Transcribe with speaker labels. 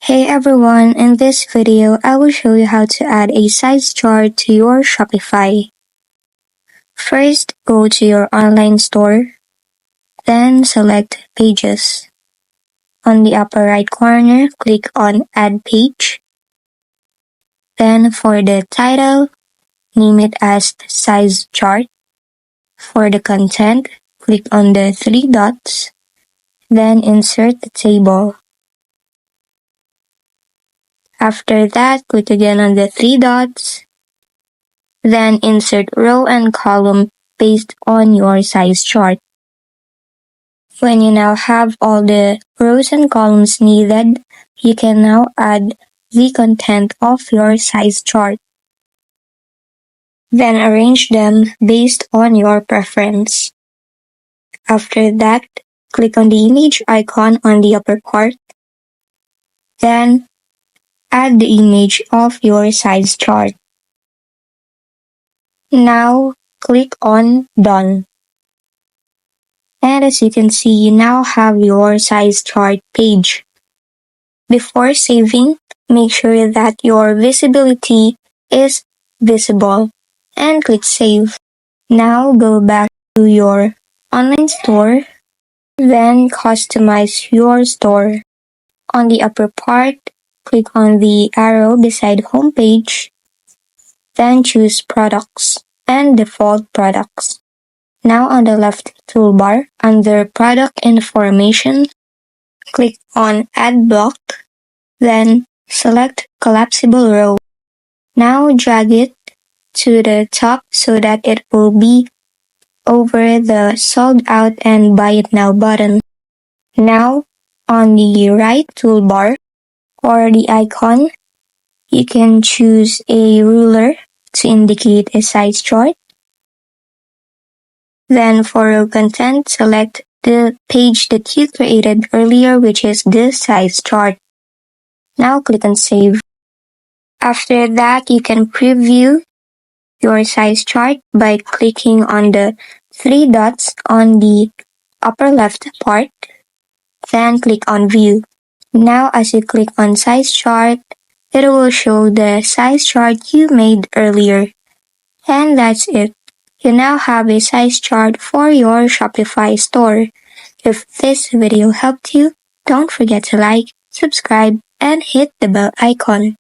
Speaker 1: Hey everyone, in this video, I will show you how to add a size chart to your Shopify. First, go to your online store, then select Pages. On the upper right corner, click on Add Page. Then for the title, name it as Size Chart. For the content, click on the three dots, then insert the table. After that, click again on the three dots, then insert row and column based on your size chart. When you now have all the rows and columns needed, you can now add the content of your size chart. Then arrange them based on your preference. After that, click on the image icon on the upper part. Then add the image of your size chart. Now click on Done. And as you can see, you now have your size chart page. Before saving, make sure that your visibility is visible and click Save. Now go back to your online store, then customize your store. On the upper part, click on the arrow beside Homepage, then choose Products and Default Products. Now on the left toolbar, under Product Information, click on Add Block, then select Collapsible Row. Now drag it to the top so that it will be over the Sold Out and Buy It Now button. Now, on the right toolbar, for the icon, you can choose a ruler to indicate a size chart. Then for row content, select the page that you created earlier, which is the size chart. Now click on Save. After that, you can preview your size chart by clicking on the three dots on the upper left part, then click on View. Now as you click on Size Chart, it will show the size chart you made earlier. And that's it. You now have a size chart for your Shopify store. If this video helped you, don't forget to like, subscribe, and hit the bell icon.